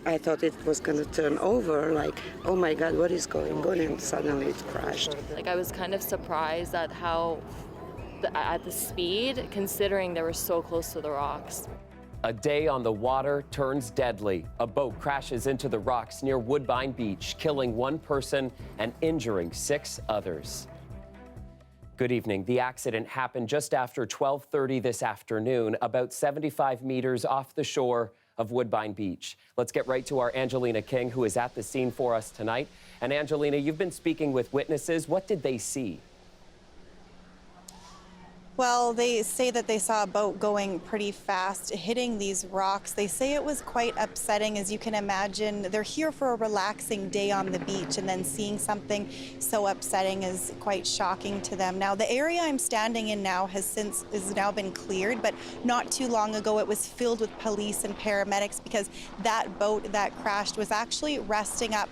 I thought it was going to turn over, like, oh my God, what is going on? And suddenly it crashed. Like, I was kind of surprised at at the speed, considering they were so close to the rocks. A day on the water turns deadly. A boat crashes into the rocks near Woodbine Beach, killing one person and injuring 6 others. Good evening. The accident happened just after 12:30 this afternoon, about 75 meters off the shore of Woodbine Beach. Let's get right to our Angelina King, who is at the scene for us tonight. And Angelina, you've been speaking with witnesses. What did they see? Well, they say that they saw a boat going pretty fast, hitting these rocks. They say it was quite upsetting, as you can imagine. They're here for a relaxing day on the beach, and then seeing something so upsetting is quite shocking to them. Now, the area I'm standing in now has now been cleared, but not too long ago it was filled with police and paramedics because that boat that crashed was actually resting up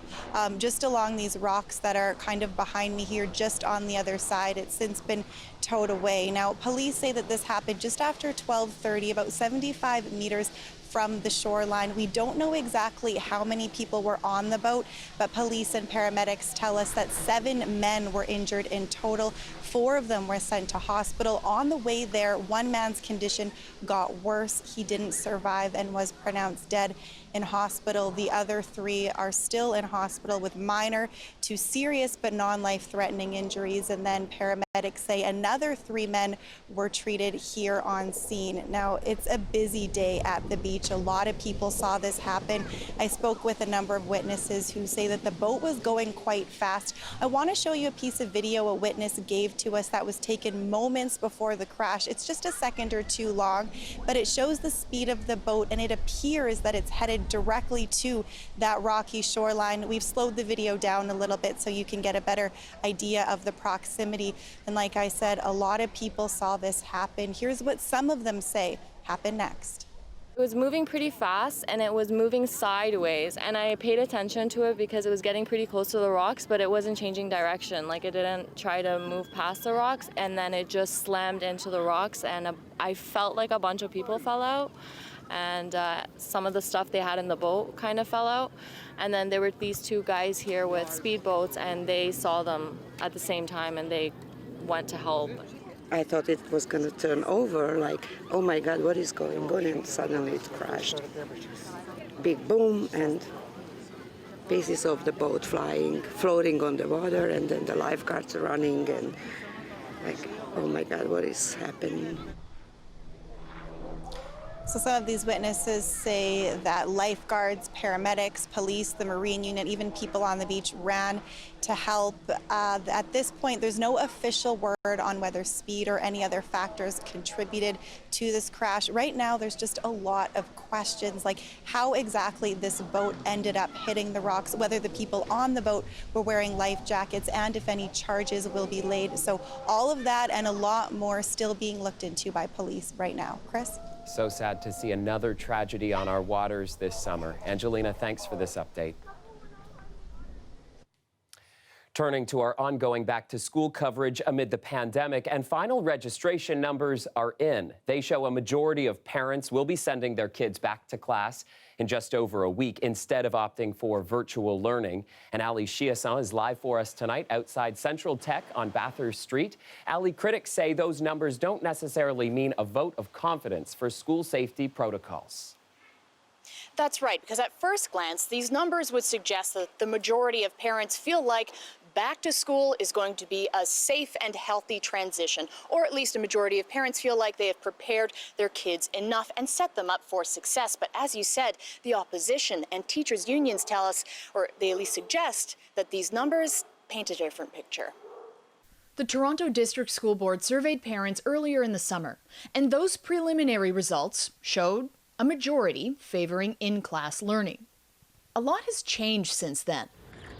just along these rocks that are kind of behind me here, just on the other side. It's since been towed away. Now, police say that this happened just after 12:30, about 75 meters from the shoreline. We don't know exactly how many people were on the boat, but police and paramedics tell us that 7 men were injured in total. 4 of them were sent to hospital. On the way there, one man's condition got worse. He didn't survive and was pronounced dead in hospital. The other 3 are still in hospital with minor to serious but non-life-threatening injuries. And then paramedics say another 3 men were treated here on scene. Now, it's a busy day at the beach. A lot of people saw this happen. I spoke with a number of witnesses who say that the boat was going quite fast. I want to show you a piece of video a witness gave to us that was taken moments before the crash. It's just a second or two long, but it shows the speed of the boat, and it appears that it's headed directly to that rocky shoreline. We've slowed the video down a little bit so you can get a better idea of the proximity. And like I said, a lot of people saw this happen. Here's what some of them say happened next. It was moving pretty fast, and it was moving sideways, and I paid attention to it because it was getting pretty close to the rocks, but it wasn't changing direction. Like, it didn't try to move past the rocks, and then it just slammed into the rocks, and I felt like a bunch of people fell out, and some of the stuff they had in the boat kind of fell out. And then there were these 2 guys here with speedboats, and they saw them at the same time, and they went to help. I thought it was going to turn over, like, oh my God, what is going on? And suddenly it crashed. Big boom, and pieces of the boat floating on the water, and then the lifeguards running, and like, oh my God, what is happening? So some of these witnesses say that lifeguards, paramedics, police, the Marine unit, even people on the beach ran to help. At this point, there's no official word on whether speed or any other factors contributed to this crash. Right now, there's just a lot of questions, like how exactly this boat ended up hitting the rocks, whether the people on the boat were wearing life jackets, and if any charges will be laid. So all of that and a lot more still being looked into by police right now. Chris? So sad to see another tragedy on our waters this summer. Angelina, thanks for this update. Turning to our ongoing back-to-school coverage amid the pandemic, and final registration numbers are in. They show a majority of parents will be sending their kids back to class in just over a week instead of opting for virtual learning. And Ali Chiasson is live for us tonight outside Central Tech on Bathurst Street. Ali, critics say those numbers don't necessarily mean a vote of confidence for school safety protocols. That's right, because at first glance, these numbers would suggest that the majority of parents feel like back to school is going to be a safe and healthy transition, or at least a majority of parents feel like they have prepared their kids enough and set them up for success. But as you said, the opposition and teachers' unions tell us, or they at least suggest, that these numbers paint a different picture. The Toronto District School Board surveyed parents earlier in the summer, and those preliminary results showed a majority favoring in-class learning. A lot has changed since then.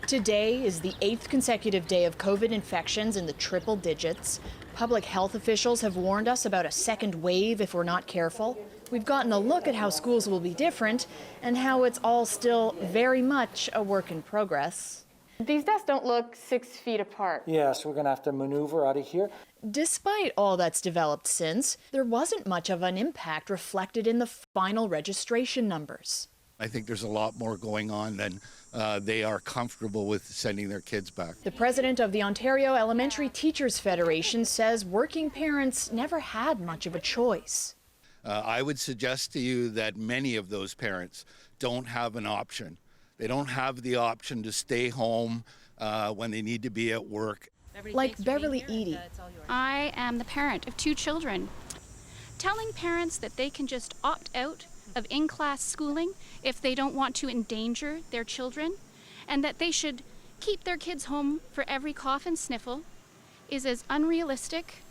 Today is the 8th consecutive day of COVID infections in the triple digits. Public health officials have warned us about a second wave if we're not careful. We've gotten a look at how schools will be different and how it's all still very much a work in progress. These desks don't look 6 feet apart. Yeah, so we're going to have to maneuver out of here. Despite all that's developed since, there wasn't much of an impact reflected in the final registration numbers. I think there's a lot more going on than they are comfortable with sending their kids back. The president of the Ontario Elementary Teachers Federation says working parents never had much of a choice. I would suggest to you that many of those parents don't have an option. They don't have the option to stay home when they need to be at work. Like Beverly Eady. I am the parent of 2 children. Telling parents that they can just opt out of in-class schooling if they don't want to endanger their children, and that they should keep their kids home for every cough and sniffle, is as unrealistic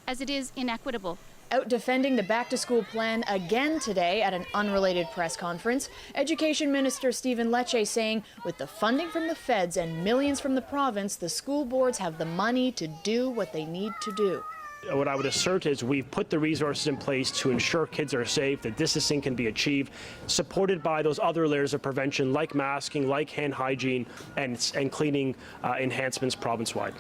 as it is inequitable. Out defending the back-to-school plan again today at an unrelated press conference, Education Minister Stephen Lecce saying with the funding from the feds and millions from the province, the school boards have the money to do what they need to do. What I would assert is we've put the resources in place to ensure kids are safe, that distancing can be achieved, supported by those other layers of prevention like masking, like hand hygiene, and cleaning enhancements province-wide.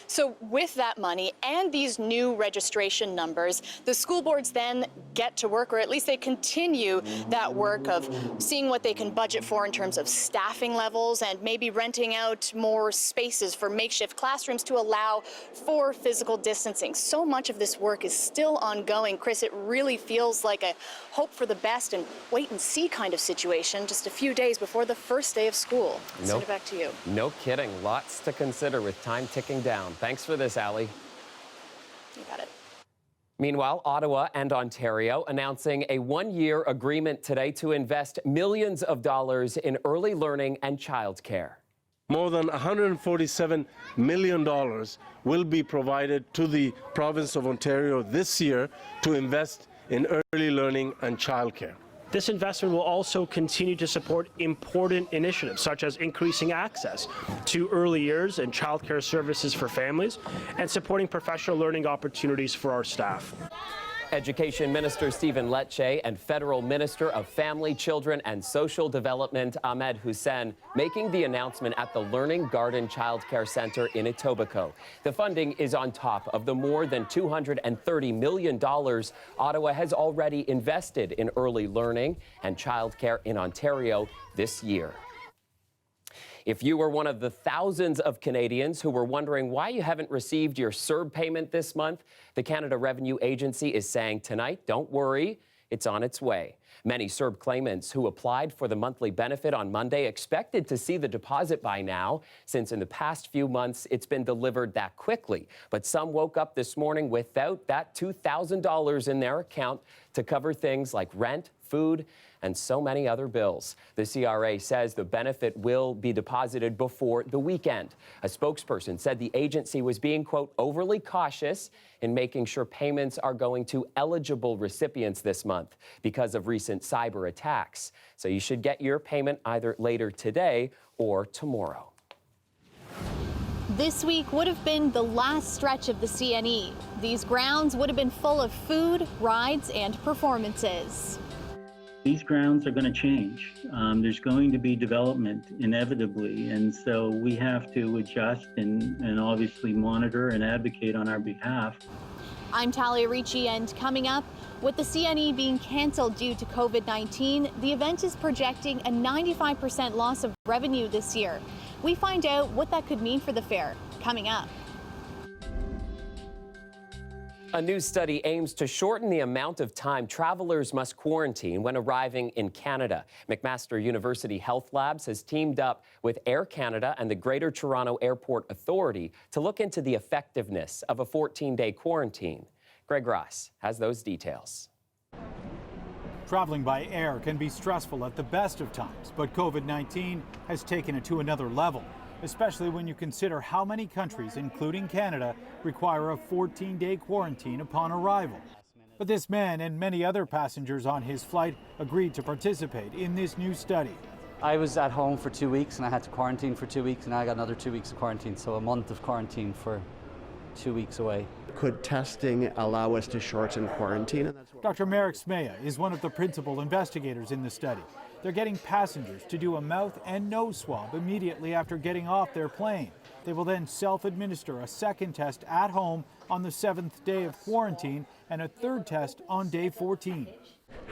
So with that money and these new registration numbers, the school boards then get to work, or at least they continue that work of seeing what they can budget for in terms of staffing levels and maybe renting out more spaces for makeshift classrooms to allow for physical distancing. So much of this work is still ongoing. Chris, it really feels like a hope for the best and wait and see kind of situation just a few days before the first day of school. Send it back to you. No kidding. Lots to consider with time ticking down. Thanks for this, Allie. You got it. Meanwhile, Ottawa and Ontario announcing a one-year agreement today to invest millions of dollars in early learning and childcare. More than $147 million will be provided to the province of Ontario this year to invest in early learning and childcare. This investment will also continue to support important initiatives such as increasing access to early years and childcare services for families and supporting professional learning opportunities for our staff. Education Minister Stephen Lecce and Federal Minister of Family, Children and Social Development Ahmed Hussein making the announcement at the Learning Garden Child Care Centre in Etobicoke. The funding is on top of the more than $230 million Ottawa has already invested in early learning and childcare in Ontario this year. If you were one of the thousands of Canadians who were wondering why you haven't received your CERB payment this month, the Canada Revenue Agency is saying tonight, don't worry, it's on its way. Many CERB claimants who applied for the monthly benefit on Monday expected to see the deposit by now, since in the past few months it's been delivered that quickly. But some woke up this morning without that $2,000 in their account to cover things like rent, food, and so many other bills. The CRA says the benefit will be deposited before the weekend. A spokesperson said the agency was being, quote, overly cautious in making sure payments are going to eligible recipients this month because of recent cyber attacks. So you should get your payment either later today or tomorrow. This week would have been the last stretch of the CNE. These grounds would have been full of food, rides, and performances. These grounds are going to change. There's going to be development inevitably, and so we have to adjust and obviously monitor and advocate on our behalf. I'm Talia Ricci, and coming up, with the CNE being canceled due to COVID-19, the event is projecting a 95% loss of revenue this year. We find out what that could mean for the fair coming up. A new study aims to shorten the amount of time travelers must quarantine when arriving in Canada. McMaster University Health Labs has teamed up with Air Canada and the Greater Toronto Airport Authority to look into the effectiveness of a 14-day quarantine. Greg Ross has those details. Traveling by air can be stressful at the best of times, but COVID-19 has taken it to another level, especially when you consider how many countries, including Canada, require a 14-day quarantine upon arrival. But this man and many other passengers on his flight agreed to participate in this new study. I was at home for 2 weeks and I had to quarantine for 2 weeks, and I got another 2 weeks of quarantine, so a month of quarantine for 2 weeks away. Could testing allow us to shorten quarantine? Dr. Marek Smeja is one of the principal investigators in the study. They're getting passengers to do a mouth and nose swab immediately after getting off their plane. They will then self-administer a second test at home on the 7th day of quarantine and a third test on day 14.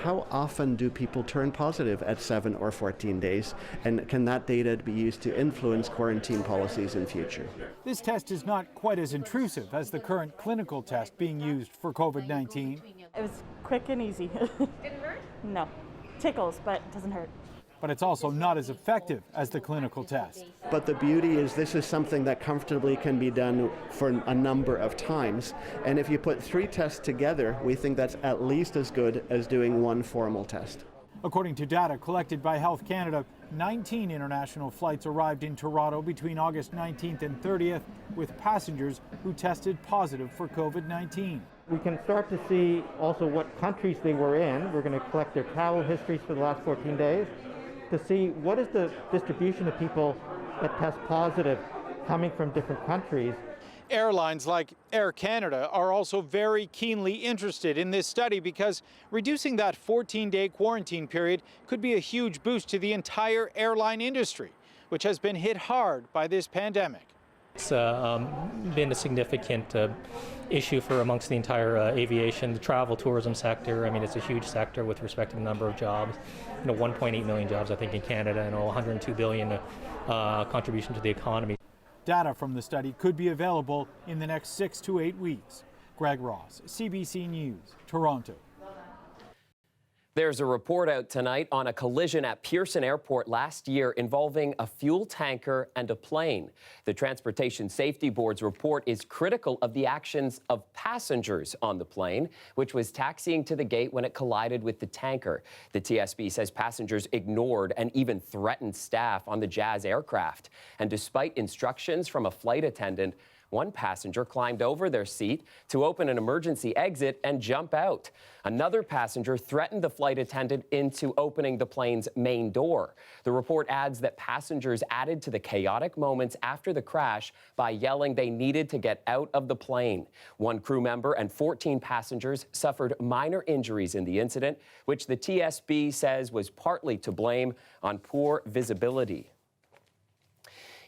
how often do people turn positive at 7 or 14 days? And can that data be used to influence quarantine policies in future? This test is not quite as intrusive as the current clinical test being used for COVID-19. It was quick and easy. Didn't hurt? No. Tickles, but it doesn't hurt. But it's also not as effective as the clinical test. But the beauty is this is something that comfortably can be done for a number of times. And if you put 3 tests together, we think that's at least as good as doing one formal test. According to data collected by Health Canada, 19 international flights arrived in Toronto between August 19th and 30th with passengers who tested positive for COVID-19. We can start to see also what countries they were in. We're going to collect their travel histories for the last 14 days to see what is the distribution of people that test positive coming from different countries. Airlines like Air Canada are also very keenly interested in this study because reducing that 14-day quarantine period could be a huge boost to the entire airline industry, which has been hit hard by this pandemic. It's been a significant issue for amongst the entire aviation, the travel tourism sector. I mean, it's a huge sector with respect to the number of jobs. 1.8 million jobs, I think, in Canada, and 102 billion contribution to the economy. Data from the study could be available in the next 6 to 8 weeks. Greg Ross, CBC News, Toronto. There's a report out tonight on a collision at Pearson Airport last year involving a fuel tanker and a plane. The Transportation Safety Board's report is critical of the actions of passengers on the plane, which was taxiing to the gate when it collided with the tanker. The TSB says passengers ignored and even threatened staff on the Jazz aircraft. And despite instructions from a flight attendant, one passenger climbed over their seat to open an emergency exit and jump out. Another passenger threatened the flight attendant into opening the plane's main door. The report adds that passengers added to the chaotic moments after the crash by yelling they needed to get out of the plane. One crew member and 14 passengers suffered minor injuries in the incident, which the TSB says was partly to blame on poor visibility.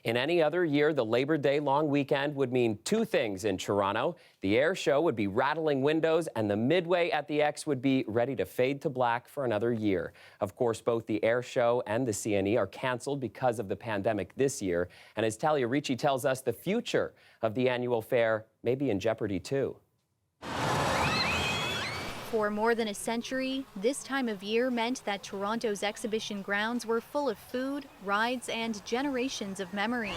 In any other year, the Labor Day long weekend would mean 2 things in Toronto. The air show would be rattling windows, and the Midway at the X would be ready to fade to black for another year. Of course, both the air show and the CNE are canceled because of the pandemic this year. And as Talia Ricci tells us, the future of the annual fair may be in jeopardy too. For more than a century, this time of year meant that Toronto's exhibition grounds were full of food, rides, and generations of memories.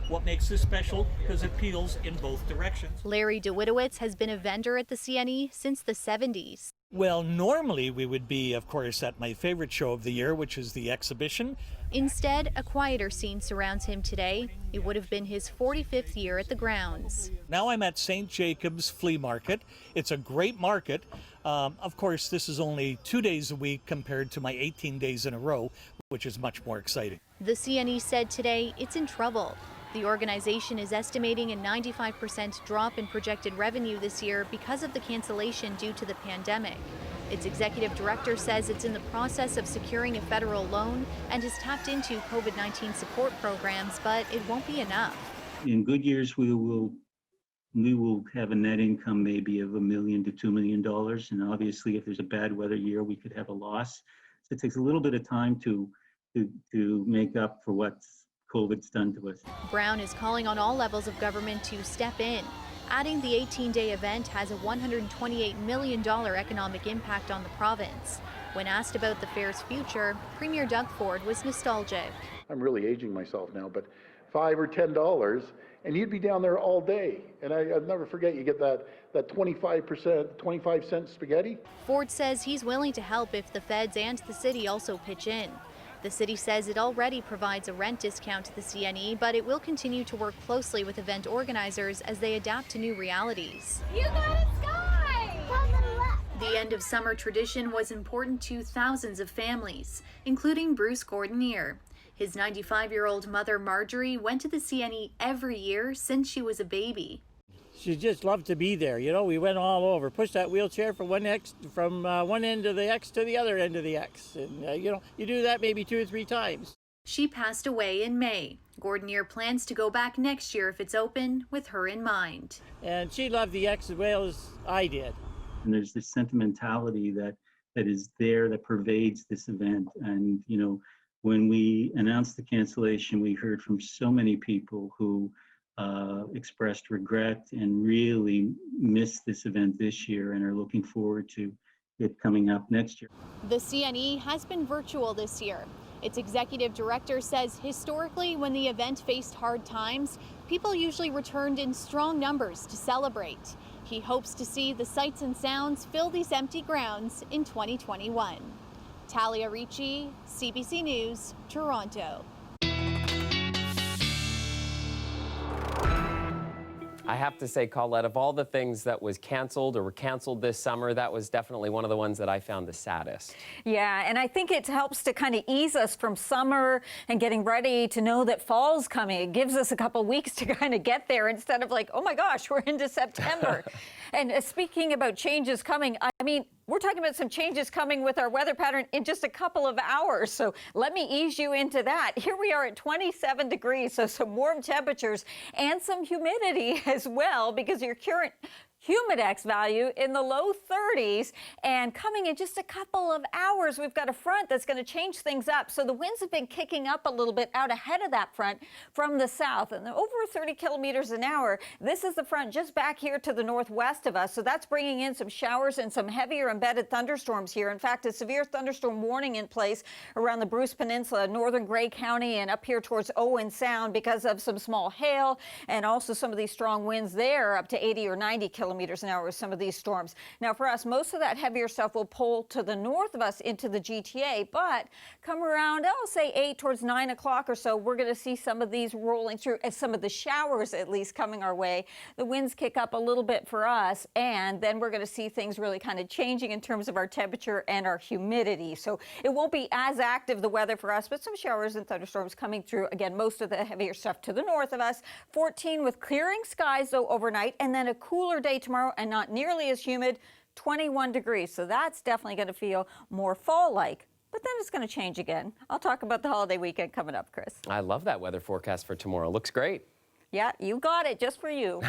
What makes this special? Because it appeals in both directions. Larry DeWitowitz has been a vendor at the CNE since the 70s. Well, normally we would be, of course, at my favorite show of the year, which is the exhibition. Instead, a quieter scene surrounds him today. It would have been his 45th year at the grounds. Now I'm at St. Jacob's Flea Market. It's a great market. Of course, this is only 2 days a week compared to my 18 days in a row, which is much more exciting. The CNE said today it's in trouble. The organization is estimating a 95% drop in projected revenue this year because of the cancellation due to the pandemic. Its executive director says it's in the process of securing a federal loan and has tapped into COVID-19 support programs, but it won't be enough. In good years, we will have a net income maybe of $1 million to $2 million. And obviously, if there's a bad weather year, we could have a loss. So it takes a little bit of time to make up for what's COVID's done to us. Brown is calling on all levels of government to step in, adding the 18-day event has a $128 million economic impact on the province. When asked about the fair's future, Premier Doug Ford was nostalgic. I'm really aging myself now, but $5 or $10, and you'd be down there all day. And I'll never forget, you get that 25-cent spaghetti. Ford says he's willing to help if the feds and the city also pitch in. The city says it already provides a rent discount to the CNE, but it will continue to work closely with event organizers as they adapt to new realities. You got a sky! The end of summer tradition was important to thousands of families, including Bruce Gordonier. His 95-year-old mother, Marjorie, went to the CNE every year since she was a baby. She just loved to be there. You know, we went all over, pushed that wheelchair from one end of the X to the other end of the X. And, you know, you do that maybe 2 or 3 times. She passed away in May. Gordonier plans to go back next year if it's open, with her in mind. And she loved the X as well as I did. And there's this sentimentality that is there, that pervades this event. And, you know, when we announced the cancellation, we heard from so many people who expressed regret and really missed this event this year and are looking forward to it coming up next year. The CNE has been virtual this year. Its executive director says historically, when the event faced hard times, people usually returned in strong numbers to celebrate. He hopes to see the sights and sounds fill these empty grounds in 2021. Talia Ricci, CBC News, Toronto. I have to say, Colette, of all the things that was canceled or were canceled this summer, that was definitely one of the ones that I found the saddest. Yeah, and I think it helps to kind of ease us from summer and getting ready to know that fall's coming. It gives us a couple weeks to kind of get there instead of like, oh my gosh, we're into September. And speaking about changes coming, I mean, we're talking about some changes coming with our weather pattern in just a couple of hours. So let me ease you into that. Here we are at 27 degrees, so some warm temperatures and some humidity as well, because your current humidex value in the low 30s, and coming in just a couple of hours, we've got a front that's going to change things up. So the winds have been kicking up a little bit out ahead of that front from the south, and over 30 kilometers an hour. This is the front just back here to the northwest of us. So that's bringing in some showers and some heavier embedded thunderstorms here. In fact, a severe thunderstorm warning in place around the Bruce Peninsula, northern Grey County, and up here towards Owen Sound because of some small hail and also some of these strong winds there up to 80 or 90 kilometers an hour with some of these storms. Now for us, most of that heavier stuff will pull to the north of us into the GTA, but come around, I'll say 8 towards 9 o'clock or so, we're going to see some of these rolling through, as some of the showers at least coming our way. The winds kick up a little bit for us, and then we're going to see things really kind of changing in terms of our temperature and our humidity. So it won't be as active, the weather for us, but some showers and thunderstorms coming through. Again, most of the heavier stuff to the north of us. 14 with clearing skies though overnight, and then a cooler day tomorrow and not nearly as humid, 21 degrees. So that's definitely going to feel more fall-like. But then it's going to change again. I'll talk about the holiday weekend coming up, Chris. I love that weather forecast for tomorrow. Looks great. Yeah, you got it, just for you.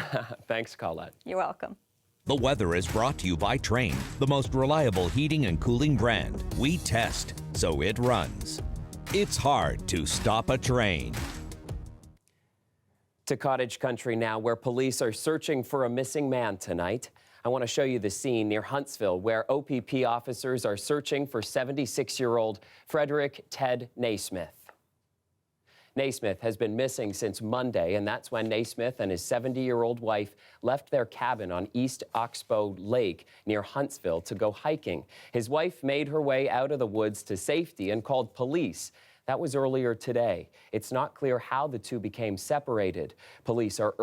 Thanks, Colette. You're welcome. The weather is brought to you by Trane, the most reliable heating and cooling brand. We test, so it runs. It's hard to stop a train. To cottage country now, where police are searching for a missing man tonight. I want to show you the scene near Huntsville, where OPP officers are searching for 76-year-old Frederick Ted Naismith. Naismith has been missing since Monday, and that's when Naismith and his 70-year-old wife left their cabin on East Oxbow Lake near Huntsville to go hiking. His wife made her way out of the woods to safety and called police. That was earlier today. It's not clear how the two became separated. Police are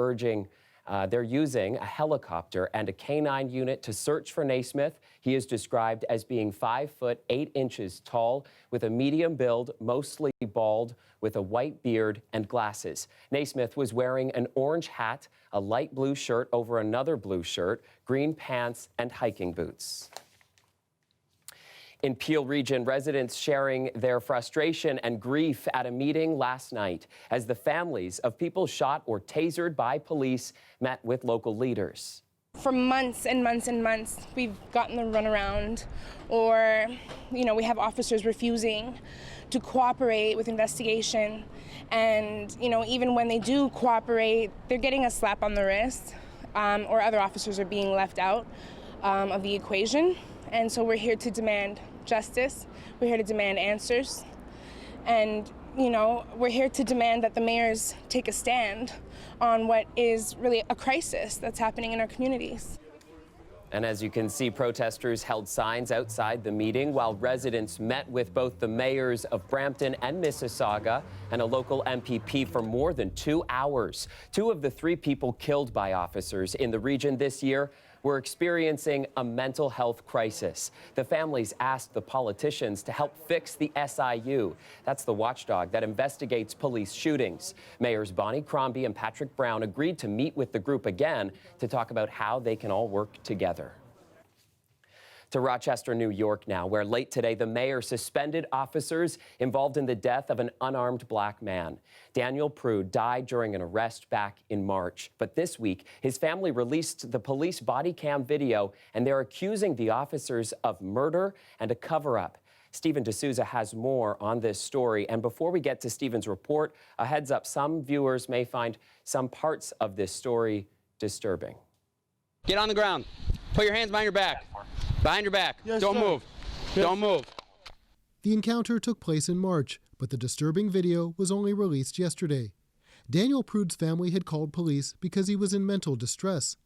they're using a helicopter and a canine unit to search for Naismith. He is described as being 5 foot 8 inches tall, with a medium build, mostly bald, with a white beard and glasses. Naismith was wearing an orange hat, a light blue shirt over another blue shirt, green pants, and hiking boots. In Peel Region, residents sharing their frustration and grief at a meeting last night as the families of people shot or tasered by police met with local leaders. For months and months and months, we've gotten the runaround, or, we have officers refusing to cooperate with investigation. And, even when they do cooperate, they're getting a slap on the wrist, or other officers are being left out of the equation. And so we're here to demand justice. We're here to demand answers. And, we're here to demand that the mayors take a stand on what is really a crisis that's happening in our communities. And as you can see, protesters held signs outside the meeting while residents met with both the mayors of Brampton and Mississauga and a local MPP for more than 2 hours. 2 of the 3 people killed by officers in the region this year were experiencing a mental health crisis. The families asked the politicians to help fix the SIU. That's the watchdog that investigates police shootings. Mayors Bonnie Crombie and Patrick Brown agreed to meet with the group again to talk about how they can all work together. To Rochester, New York now, where late today the mayor suspended officers involved in the death of an unarmed black man. Daniel Prude died during an arrest back in March. But this week, his family released the police body cam video, and they're accusing the officers of murder and a cover-up. Stephen D'Souza has more on this story. And before we get to Stephen's report, a heads up, some viewers may find some parts of this story disturbing. Get on the ground. Put your hands behind your back. Behind your back. Yes, Don't sir. move. Yes, Don't move. The encounter took place in March, but the disturbing video was only released yesterday. Daniel Prude's family had called police because he was in mental distress.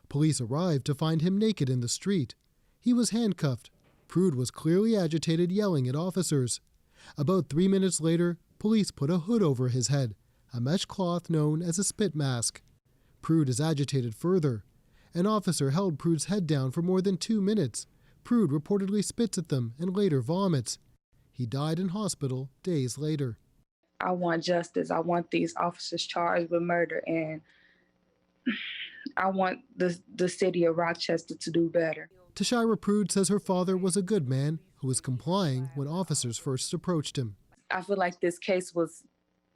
Police arrived to find him naked in the street. He was handcuffed. Prude was clearly agitated, yelling at officers. About 3 minutes later, police put a hood over his head, a mesh cloth known as a spit mask. Prude is agitated further. An officer held Prude's head down for more than 2 minutes. Prude reportedly spits at them and later vomits. He died in hospital days later. I want justice. I want these officers charged with murder, and I want the city of Rochester to do better. Tashira Prude says her father was a good man who was complying when officers first approached him. I feel like this case was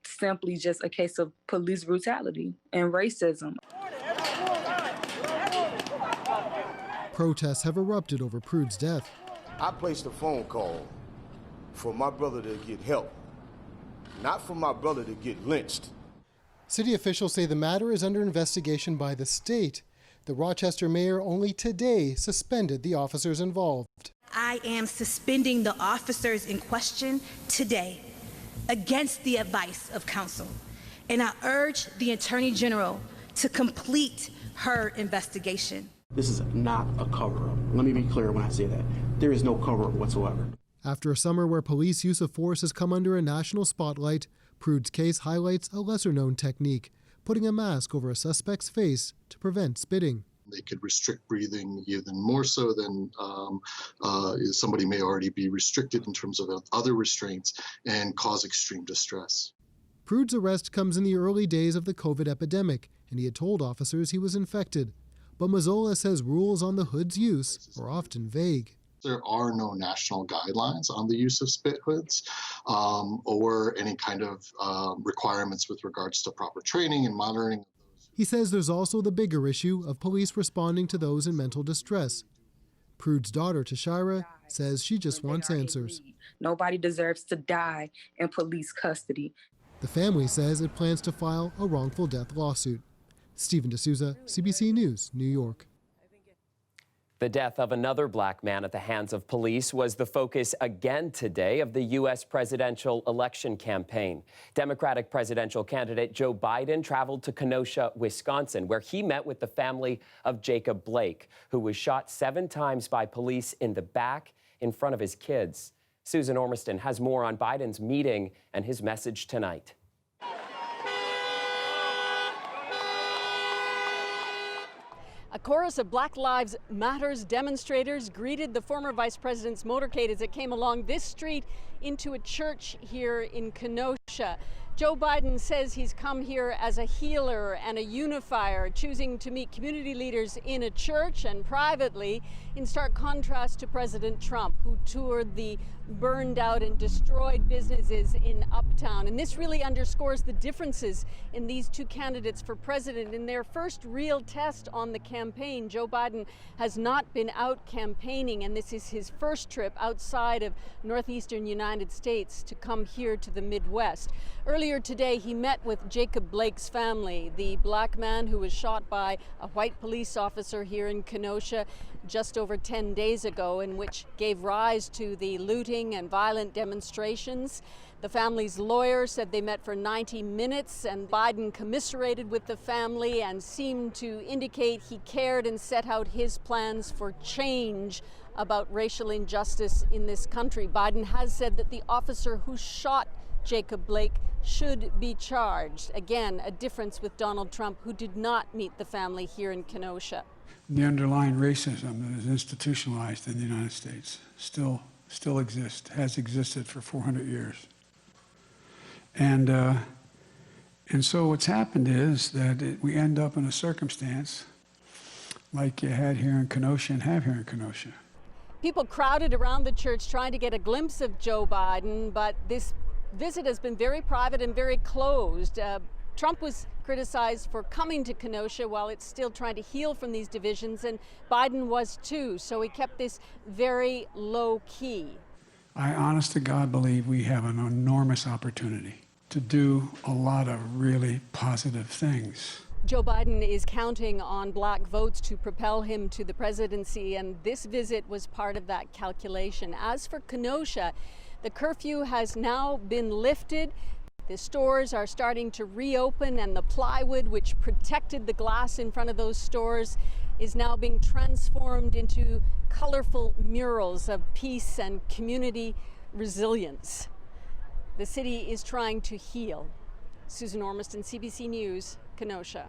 simply just a case of police brutality and racism. Protests have erupted over Prude's death. I placed a phone call for my brother to get help, not for my brother to get lynched. City officials say the matter is under investigation by the state. The Rochester mayor only today suspended the officers involved. I am suspending the officers in question today against the advice of counsel. And I urge the Attorney General to complete her investigation. This is not a cover-up. Let me be clear when I say that. There is no cover-up whatsoever. After a summer where police use of force has come under a national spotlight, Prude's case highlights a lesser-known technique, putting a mask over a suspect's face to prevent spitting. They could restrict breathing even more so than somebody may already be restricted in terms of other restraints and cause extreme distress. Prude's arrest comes in the early days of the COVID epidemic, and he had told officers he was infected. But Mazzola says rules on the hood's use are often vague. There are no national guidelines on the use of spit hoods or any kind of requirements with regards to proper training and monitoring. He says there's also the bigger issue of police responding to those in mental distress. Prude's daughter, Tashira, says she just wants answers. Nobody deserves to die in police custody. The family says it plans to file a wrongful death lawsuit. Stephen D'Souza, CBC News, New York. The death of another black man at the hands of police was the focus again today of the U.S. presidential election campaign. Democratic presidential candidate Joe Biden traveled to Kenosha, Wisconsin, where he met with the family of Jacob Blake, who was shot 7 times by police in the back in front of his kids. Susan Ormiston has more on Biden's meeting and his message tonight. A chorus of Black Lives Matters demonstrators greeted the former vice president's motorcade as it came along this street into a church here in Kenosha. Joe Biden says he's come here as a healer and a unifier, choosing to meet community leaders in a church and privately, in stark contrast to President Trump, who toured the burned out and destroyed businesses in Uptown. And this really underscores the differences in these two candidates for president. In their first real test on the campaign, Joe Biden has not been out campaigning, and this is his first trip outside of northeastern United States to come here to the Midwest. Earlier today, he met with Jacob Blake's family, the black man who was shot by a white police officer here in Kenosha just over 10 days ago, and which gave rise to the looting and violent demonstrations. The family's lawyer said they met for 90 minutes, and Biden commiserated with the family and seemed to indicate he cared and set out his plans for change about racial injustice in this country. Biden has said that the officer who shot Jacob Blake should be charged. Again, a difference with Donald Trump, who did not meet the family here in Kenosha. The underlying racism that is institutionalized in the United States still exists, has existed for 400 years. And so what's happened is that we end up in a circumstance like you had here in Kenosha and have here in Kenosha. People crowded around the church trying to get a glimpse of Joe Biden, but this visit has been very private and very closed. Trump was criticized for coming to Kenosha while it's still trying to heal from these divisions, and Biden was too, so he kept this very low key. I honest to God believe we have an enormous opportunity to do a lot of really positive things. Joe Biden is counting on black votes to propel him to the presidency, and this visit was part of that calculation. As for Kenosha, the curfew has now been lifted. The stores are starting to reopen, and the plywood which protected the glass in front of those stores is now being transformed into colorful murals of peace and community resilience. The city is trying to heal. Susan Ormiston, CBC News, Kenosha.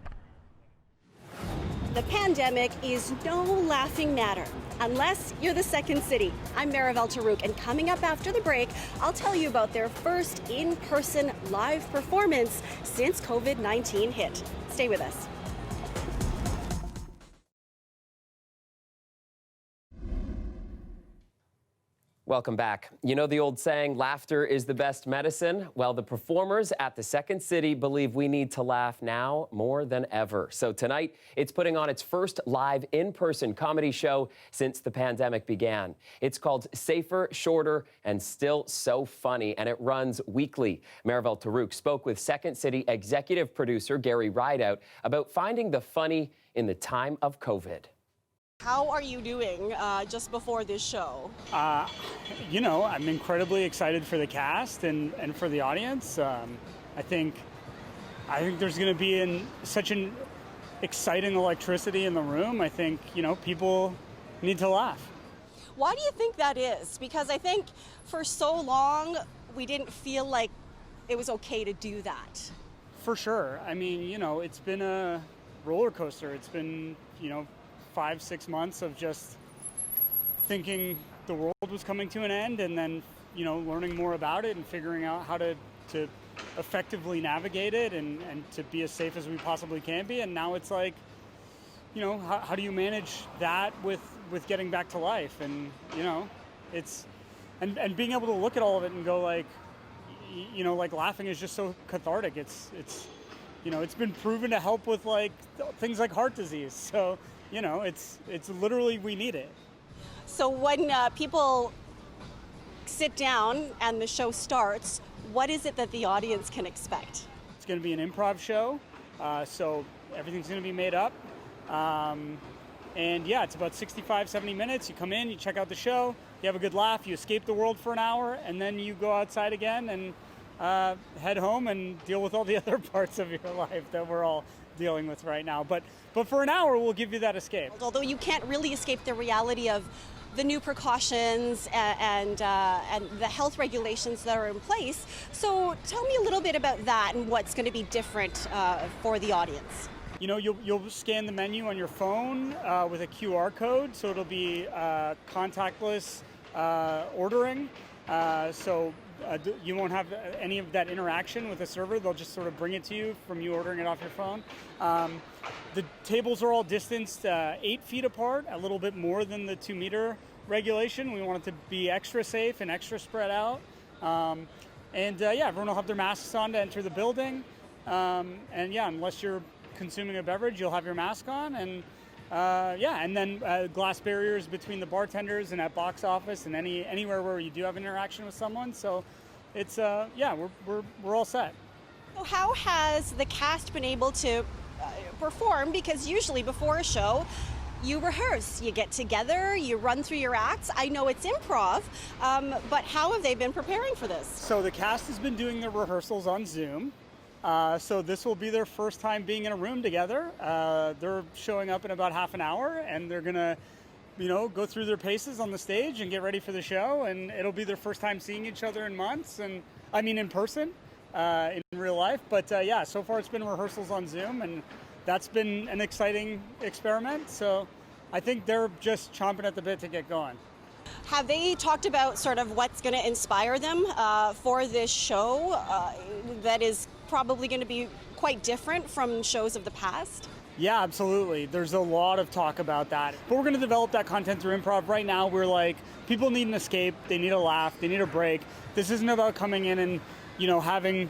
The pandemic is no laughing matter, unless you're the Second City. I'm Maribel Tarouk, and coming up after the break, I'll tell you about their first in-person live performance since COVID-19 hit. Stay with us. Welcome back. You know the old saying, laughter is the best medicine? Well, the performers at the Second City believe we need to laugh now more than ever. So tonight, it's putting on its first live in-person comedy show since the pandemic began. It's called Safer, Shorter, and Still So Funny, and it runs weekly. Maribel Tarouk spoke with Second City executive producer Gary Rideout about finding the funny in the time of COVID. How are you doing just before this show? You know, I'm incredibly excited for the cast and for the audience. I think there's going to be such an exciting electricity in the room. I think, you know, people need to laugh. Why do you think that is? Because I think for so long we didn't feel like it was okay to do that. For sure. I mean, you know, it's been a roller coaster. It's been, you know, 5-6 months of just thinking the world was coming to an end, and then, you know, learning more about it and figuring out how to effectively navigate it and to be as safe as we possibly can be. And now it's like, you know, how do you manage that with getting back to life? And, you know, it's and being able to look at all of it and go like, you know, like laughing is just so cathartic. It's you know, it's been proven to help with like things like heart disease. So, you know, it's literally, we need it. So when people sit down and the show starts, what is it that the audience can expect? It's going to be an improv show, so everything's going to be made up. And yeah, it's about 65-70 minutes. You come in, you check out the show, you have a good laugh, you escape the world for an hour, and then you go outside again and head home and deal with all the other parts of your life that we're all dealing with right now. But for an hour, we'll give you that escape. Although you can't really escape the reality of the new precautions and the health regulations that are in place. So tell me a little bit about that and what's going to be different for the audience. You know, you'll scan the menu on your phone with a QR code, so it'll be contactless ordering. So you won't have any of that interaction with the server. They'll just sort of bring it to you from you ordering it off your phone. The tables are all distanced 8 feet apart, a little bit more than the 2-meter regulation. We want it to be extra safe and extra spread out. Yeah, everyone will have their masks on to enter the building. And yeah, unless you're consuming a beverage, you'll have your mask on. And yeah, and then glass barriers between the bartenders and at box office and anywhere where you do have interaction with someone. So it's yeah, we're all set. So how has the cast been able to perform? Because usually before a show, you rehearse, you get together, you run through your acts. I know it's improv, but how have they been preparing for this? So the cast has been doing their rehearsals on Zoom. So this will be their first time being in a room together. They're showing up in about half an hour, and they're gonna, you know, go through their paces on the stage and get ready for the show. And it'll be their first time seeing each other in months, and I mean in person, in real life. But yeah, so far it's been rehearsals on Zoom, and that's been an exciting experiment. So I think they're just chomping at the bit to get going. Have they talked about sort of what's going to inspire them for this show that is probably going to be quite different from shows of the past? Yeah, absolutely. There's a lot of talk about that. But we're going to develop that content through improv. Right now, we're like, people need an escape. They need a laugh. They need a break. This isn't about coming in and, having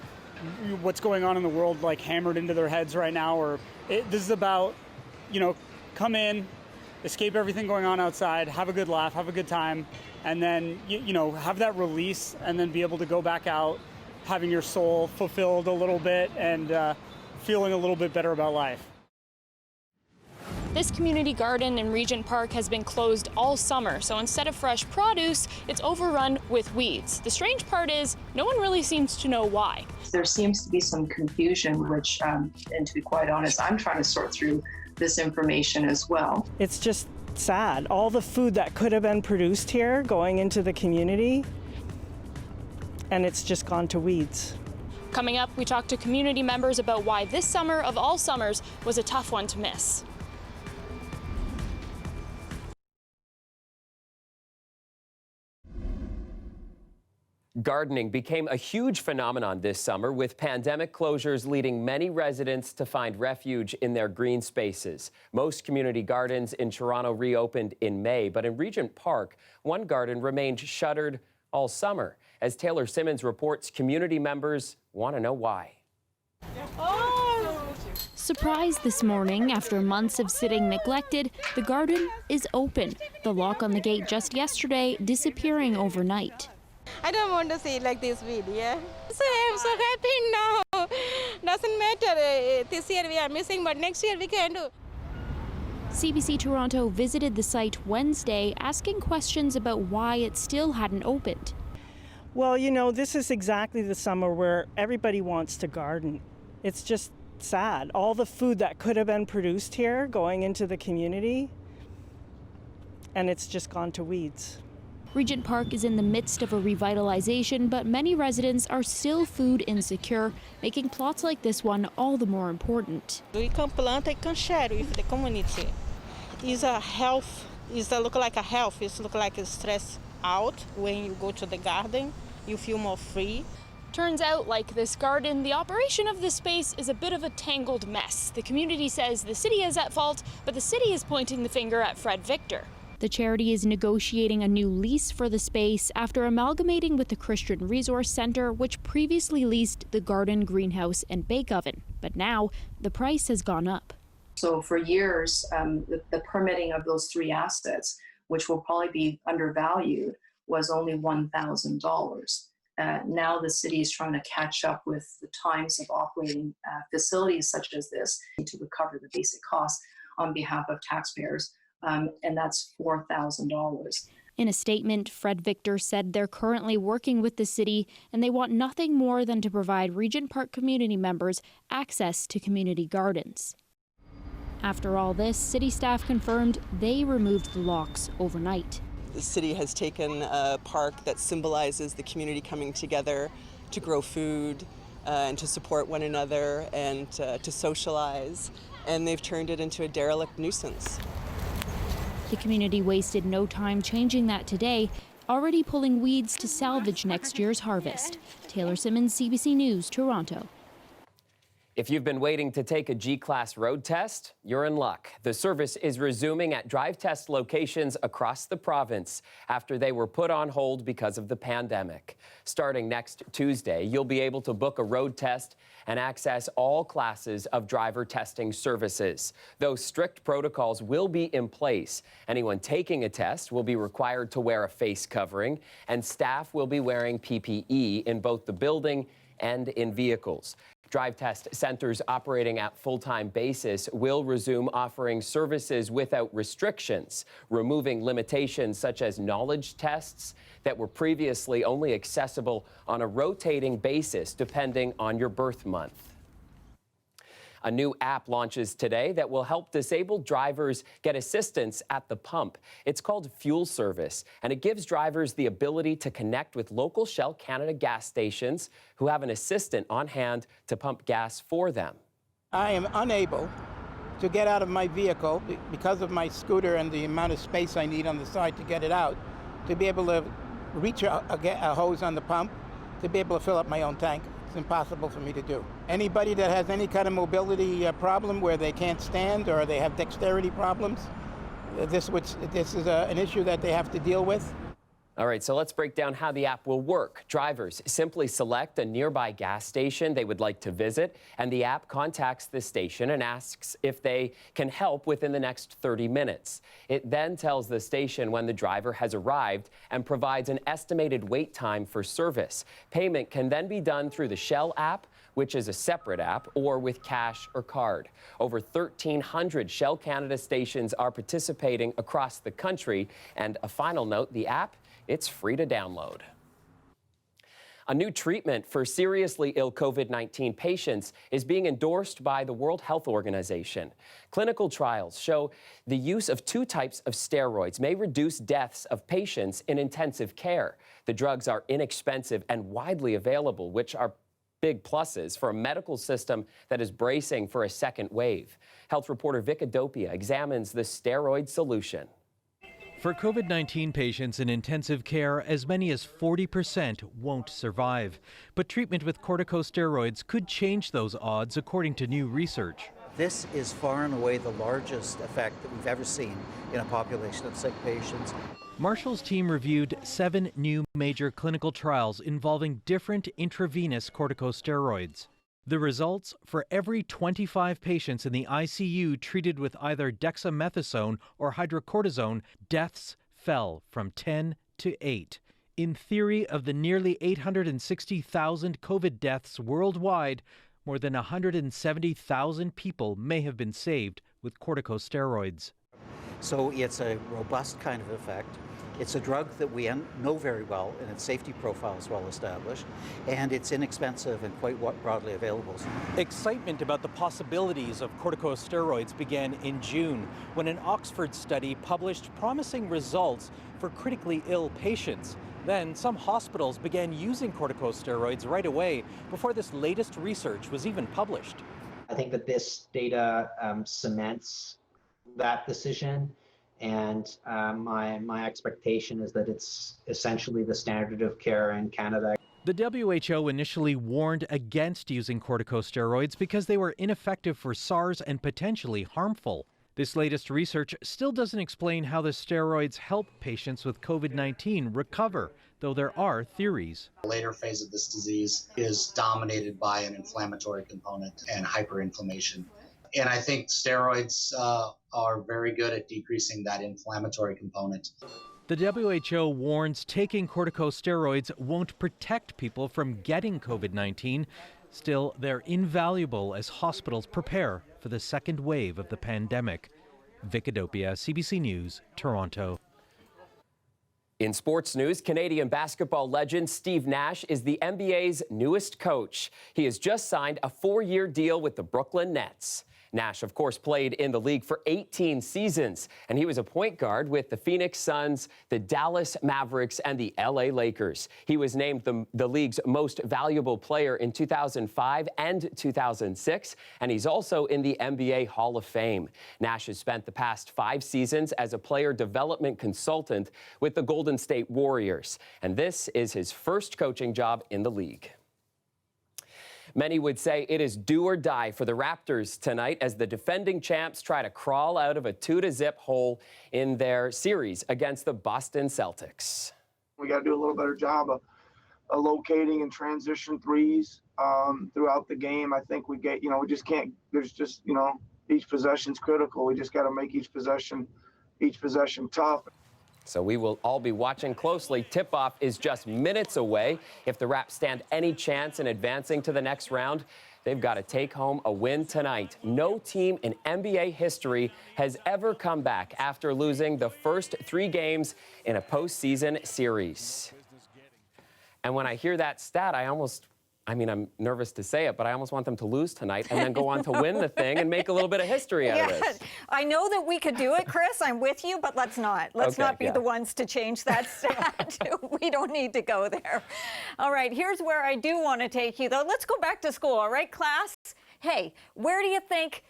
what's going on in the world like hammered into their heads right now. This is about, come in, escape everything going on outside, have a good laugh, have a good time, and then, have that release and then be able to go back out, having your soul fulfilled a little bit and feeling a little bit better about life. This community garden in Regent Park has been closed all summer, so instead of fresh produce, it's overrun with weeds. The strange part is, no one really seems to know why. There seems to be some confusion, which, and to be quite honest, I'm trying to sort through this information as well. It's just sad. All the food that could have been produced here going into the community, and it's just gone to weeds. Coming up, we talk to community members about why this summer of all summers was a tough one to miss. Gardening became a huge phenomenon this summer, with pandemic closures leading many residents to find refuge in their green spaces. Most community gardens in Toronto reopened in May, but in Regent Park, one garden remained shuttered all summer. As Taylor Simmons reports, community members want to know why. Surprised this morning, after months of sitting neglected, the garden is open. The lock on the gate just yesterday disappearing overnight. I don't want to see it like this video. So I'm so happy now. Doesn't matter. This year we are missing, but next year we can do. CBC Toronto visited the site Wednesday, asking questions about why it still hadn't opened. Well, this is exactly the summer where everybody wants to garden. It's just sad. All the food that could have been produced here going into the community, and it's just gone to weeds. Regent Park is in the midst of a revitalization, but many residents are still food insecure, making plots like this one all the more important. We can plant and can share with the community. It's a health. It's look like a health. It's look like a stress out when you go to the garden. You feel more free. Turns out, like this garden, the operation of this space is a bit of a tangled mess. The community says the city is at fault, but the city is pointing the finger at Fred Victor. The charity is negotiating a new lease for the space after amalgamating with the Christian Resource Centre, which previously leased the garden, greenhouse and bake oven. But now the price has gone up. So for years, the permitting of those three assets, which will probably be undervalued, was only $1,000. Now the city is trying to catch up with the times of operating facilities such as this to recover the basic costs on behalf of taxpayers. And that's $4,000. In a statement, Fred Victor said they're currently working with the city and they want nothing more than to provide Regent Park community members access to community gardens. After all this, city staff confirmed they removed the locks overnight. The city has taken a park that symbolizes the community coming together to grow food and to support one another and to socialize, and they've turned it into a derelict nuisance. The community wasted no time changing that today, already pulling weeds to salvage next year's harvest. Taylor Simmons, CBC News, Toronto. If you've been waiting to take a G-Class road test, you're in luck. The service is resuming at drive test locations across the province after they were put on hold because of the pandemic. Starting next Tuesday, you'll be able to book a road test and access all classes of driver testing services. Those strict protocols will be in place. Anyone taking a test will be required to wear a face covering, and staff will be wearing PPE in both the building and in vehicles. Drive test centers operating at full-time basis will resume offering services without restrictions, removing limitations such as knowledge tests that were previously only accessible on a rotating basis depending on your birth month. A new app launches today that will help disabled drivers get assistance at the pump. It's called Fuel Service, and it gives drivers the ability to connect with local Shell Canada gas stations who have an assistant on hand to pump gas for them. I am unable to get out of my vehicle because of my scooter and the amount of space I need on the side to get it out, to be able to reach a hose on the pump, to be able to fill up my own tank. It's impossible for me to do. Anybody that has any kind of mobility problem where they can't stand or they have dexterity problems, this is an issue that they have to deal with. All right, so let's break down how the app will work. Drivers simply select a nearby gas station they would like to visit, and the app contacts the station and asks if they can help within the next 30 minutes. It then tells the station when the driver has arrived and provides an estimated wait time for service. Payment can then be done through the Shell app, which is a separate app, or with cash or card. Over 1,300 Shell Canada stations are participating across the country. And a final note, the app, it's free to download. A new treatment for seriously ill COVID-19 patients is being endorsed by the World Health Organization. Clinical trials show the use of 2 types of steroids may reduce deaths of patients in intensive care. The drugs are inexpensive and widely available, which are big pluses for a medical system that is bracing for a second wave. Health reporter Vic Adopia examines the steroid solution. For COVID-19 patients in intensive care, as many as 40% won't survive. But treatment with corticosteroids could change those odds, according to new research. This is far and away the largest effect that we've ever seen in a population of sick patients. Marshall's team reviewed 7 new major clinical trials involving different intravenous corticosteroids. The results: for every 25 patients in the ICU treated with either dexamethasone or hydrocortisone, deaths fell from 10 to 8. In theory, of the nearly 860,000 COVID deaths worldwide, more than 170,000 people may have been saved with corticosteroids. So it's a robust kind of effect. It's a drug that we know very well, and its safety profile is well established, and it's inexpensive and quite broadly available. Excitement about the possibilities of corticosteroids began in June when an Oxford study published promising results for critically ill patients. Then some hospitals began using corticosteroids right away before this latest research was even published. I think that this data cements that decision. And my expectation is that it's essentially the standard of care in Canada. The WHO initially warned against using corticosteroids because they were ineffective for SARS and potentially harmful. This latest research still doesn't explain how the steroids help patients with COVID-19 recover, though there are theories. The later phase of this disease is dominated by an inflammatory component and hyperinflammation. And I think steroids are very good at decreasing that inflammatory component. The WHO warns taking corticosteroids won't protect people from getting COVID-19. Still, they're invaluable as hospitals prepare for the second wave of the pandemic. Vic Adopia, CBC News, Toronto. In sports news, Canadian basketball legend Steve Nash is the NBA's newest coach. He has just signed a 4-year deal with the Brooklyn Nets. Nash, of course, played in the league for 18 seasons, and he was a point guard with the Phoenix Suns, the Dallas Mavericks, and the LA Lakers. He was named the league's most valuable player in 2005 and 2006, and he's also in the NBA Hall of Fame. Nash has spent the past 5 seasons as a player development consultant with the Golden State Warriors, and this is his first coaching job in the league. Many would say it is do or die for the Raptors tonight as the defending champs try to crawl out of a 2-0 hole in their series against the Boston Celtics. We got to do a little better job of locating and transition threes throughout the game. I think we just can't, each possession's critical. We just got to make each possession tough. So we will all be watching closely. Tip-off is just minutes away. If the Raps stand any chance in advancing to the next round, they've got to take home a win tonight. No team in NBA history has ever come back after losing the first 3 games in a postseason series. And when I hear that stat, I'm nervous to say it, but I almost want them to lose tonight and then go on to win the thing and make a little bit of history out of this. I know that we could do it, Chris. I'm with you, but let's not. Let's not be the ones to change that stat. We don't need to go there. All right, here's where I do want to take you, though. Let's go back to school, all right, class? Hey, where do you think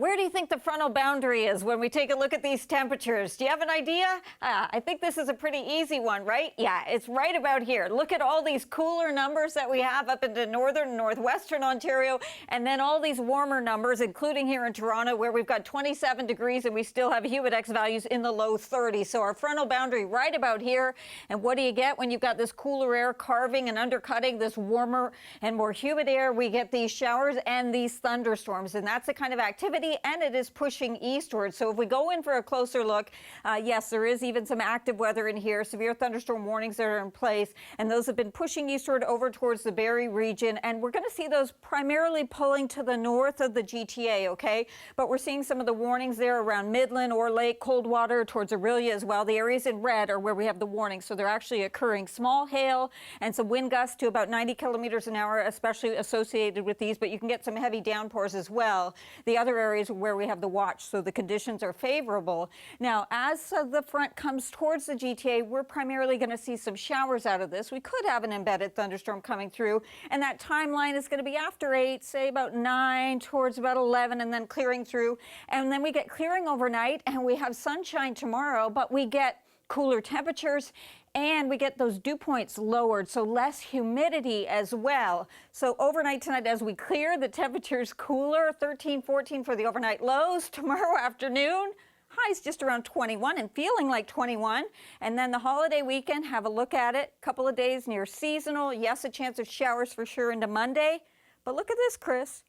Where do you think the frontal boundary is when we take a look at these temperatures? Do you have an idea? I think this is a pretty easy one, right? Yeah, it's right about here. Look at all these cooler numbers that we have up into northern and northwestern Ontario, and then all these warmer numbers, including here in Toronto, where we've got 27 degrees and we still have humidex values in the low 30s. So our frontal boundary right about here. And what do you get when you've got this cooler air carving and undercutting this warmer and more humid air? We get these showers and these thunderstorms, and that's the kind of activity, and it is pushing eastward. So if we go in for a closer look, yes, there is even some active weather in here, severe thunderstorm warnings that are in place, and those have been pushing eastward over towards the Barrie region, and we're going to see those primarily pulling to the north of the GTA, okay? But we're seeing some of the warnings there around Midland, Orr Lake, Coldwater, towards Aurelia as well. The areas in red are where we have the warnings, so they're actually occurring. Small hail and some wind gusts to about 90 kilometers an hour, especially associated with these, but you can get some heavy downpours as well. The other areas where we have the watch, so the conditions are favorable. Now, as the front comes towards the GTA, we're primarily going to see some showers out of this. We could have an embedded thunderstorm coming through, and that timeline is going to be after 8, say about 9, towards about 11, and then clearing through. And then we get clearing overnight, and we have sunshine tomorrow, but we get cooler temperatures, and we get those dew points lowered, so less humidity as well. So overnight tonight, as we clear, the temperature's cooler, 13, 14 for the overnight lows. Tomorrow afternoon, highs just around 21 and feeling like 21. And then the holiday weekend, have a look at it. Couple of days near seasonal. Yes, a chance of showers for sure into Monday. But look at this, Chris.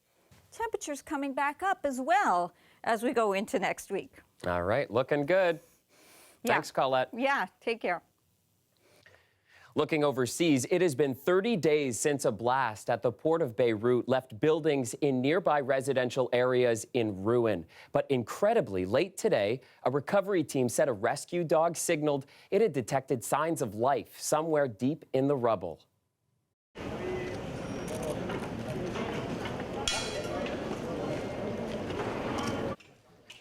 Temperatures coming back up as well as we go into next week. All right, looking good. Yeah. Thanks, Colette. Yeah, take care. Looking overseas, it has been 30 days since a blast at the port of Beirut left buildings in nearby residential areas in ruin. But incredibly, late today, a recovery team said a rescue dog signaled it had detected signs of life somewhere deep in the rubble.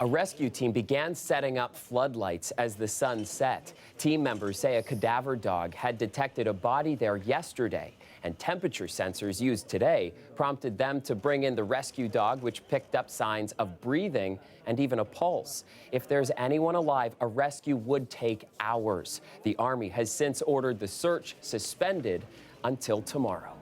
A rescue team began setting up floodlights as the sun set. Team members say a cadaver dog had detected a body there yesterday, and temperature sensors used today prompted them to bring in the rescue dog, which picked up signs of breathing and even a pulse. If there's anyone alive, a rescue would take hours. The Army has since ordered the search suspended until tomorrow.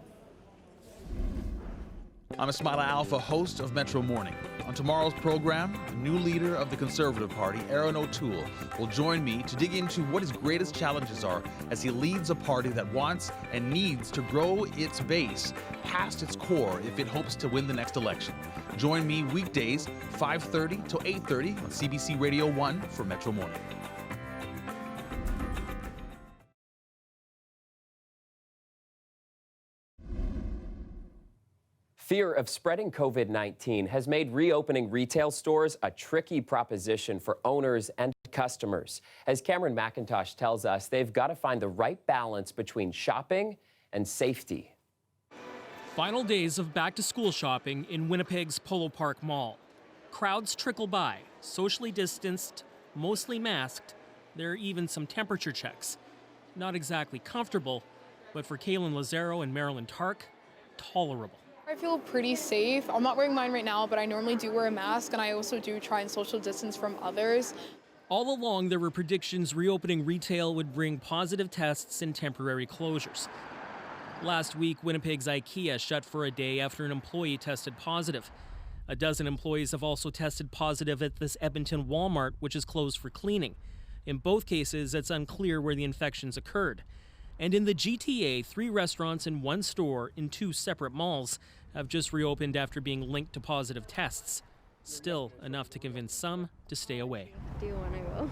I'm Ismaila Alpha, host of Metro Morning. On tomorrow's program, the new leader of the Conservative Party, Aaron O'Toole, will join me to dig into what his greatest challenges are as he leads a party that wants and needs to grow its base past its core if it hopes to win the next election. Join me weekdays, 5:30 to 8:30 on CBC Radio 1 for Metro Morning. Fear of spreading COVID-19 has made reopening retail stores a tricky proposition for owners and customers. As Cameron McIntosh tells us, they've got to find the right balance between shopping and safety. Final days of back-to-school shopping in Winnipeg's Polo Park Mall. Crowds trickle by, socially distanced, mostly masked. There are even some temperature checks. Not exactly comfortable, but for Kaylin Lazaro and Marilyn Tark, tolerable. I feel pretty safe. I'm not wearing mine right now, but I normally do wear a mask, and I also do try and social distance from others. All along, there were predictions reopening retail would bring positive tests and temporary closures. Last week, Winnipeg's IKEA shut for a day after an employee tested positive. A dozen employees have also tested positive at this Edmonton Walmart, which is closed for cleaning. In both cases, it's unclear where the infections occurred. And in the GTA, 3 restaurants and 1 store in 2 separate malls have just reopened after being linked to positive tests. Still enough to convince some to stay away. Do you want to go?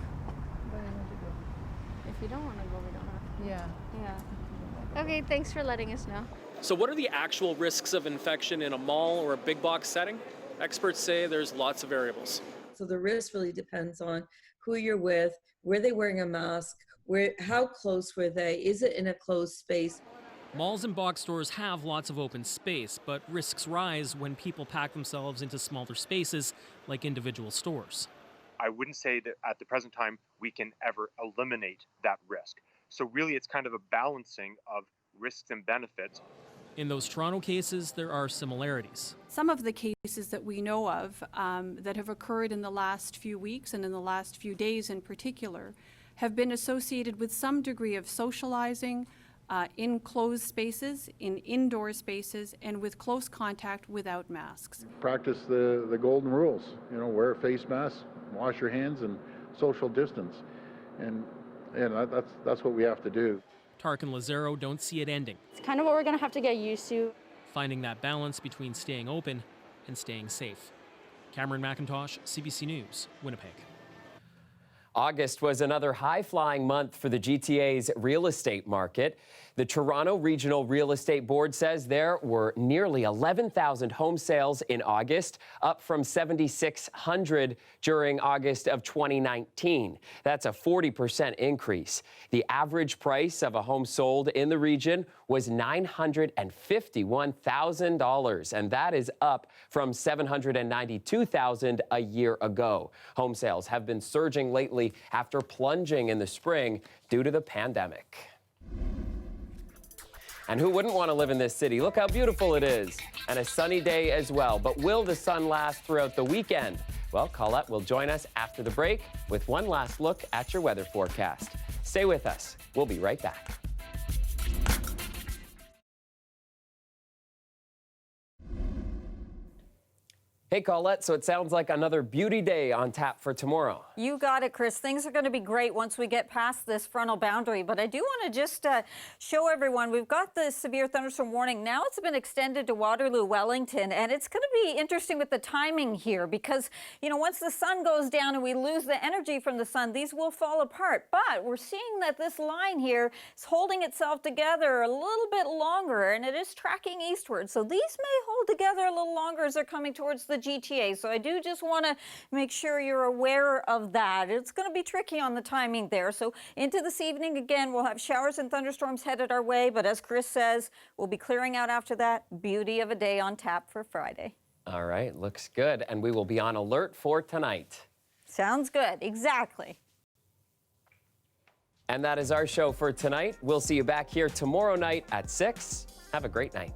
If you don't want to go, we don't have to. Yeah. Okay, thanks for letting us know. So what are the actual risks of infection in a mall or a big box setting? Experts say there's lots of variables. So the risk really depends on who you're with, were they wearing a mask, how close were they, is it in a closed space? Malls and box stores have lots of open space, but risks rise when people pack themselves into smaller spaces like individual stores. I wouldn't say that at the present time we can ever eliminate that risk. So really it's kind of a balancing of risks and benefits. In those Toronto cases, there are similarities. Some of the cases that we know of that have occurred in the last few weeks and in the last few days in particular have been associated with some degree of socializing in closed spaces, in indoor spaces, and with close contact without masks. Practice the golden rules. You know, wear a face mask, wash your hands, and social distance. And that's what we have to do. Tark and Lazaro don't see it ending. It's kind of what we're going to have to get used to. Finding that balance between staying open and staying safe. Cameron McIntosh, CBC News, Winnipeg. August was another high-flying month for the GTA's real estate market. The Toronto Regional Real Estate Board says there were nearly 11,000 home sales in August, up from 7,600 during August of 2019. That's a 40% increase. The average price of a home sold in the region was $951,000, and that is up from $792,000 a year ago. Home sales have been surging lately after plunging in the spring due to the pandemic. And who wouldn't want to live in this city? Look how beautiful it is. And a sunny day as well. But will the sun last throughout the weekend? Well, Colette will join us after the break with one last look at your weather forecast. Stay with us. We'll be right back. Hey, Colette, so it sounds like another beauty day on tap for tomorrow. You got it, Chris. Things are going to be great once we get past this frontal boundary. But I do want to just show everyone, we've got the severe thunderstorm warning. Now it's been extended to Waterloo, Wellington. And it's going to be interesting with the timing here because, you know, once the sun goes down and we lose the energy from the sun, these will fall apart. But we're seeing that this line here is holding itself together a little bit longer, and it is tracking eastward. So these may hold together a little longer as they're coming towards the GTA. So I do just want to make sure you're aware of that. It's going to be tricky on the timing there. So into this evening, again, we'll have showers and thunderstorms headed our way. But as Chris says, we'll be clearing out after that. Beauty of a day on tap for Friday. All right, looks good. And we will be on alert for tonight. Sounds good. Exactly. And that is our show for tonight. We'll see you back here tomorrow night at 6. Have a great night.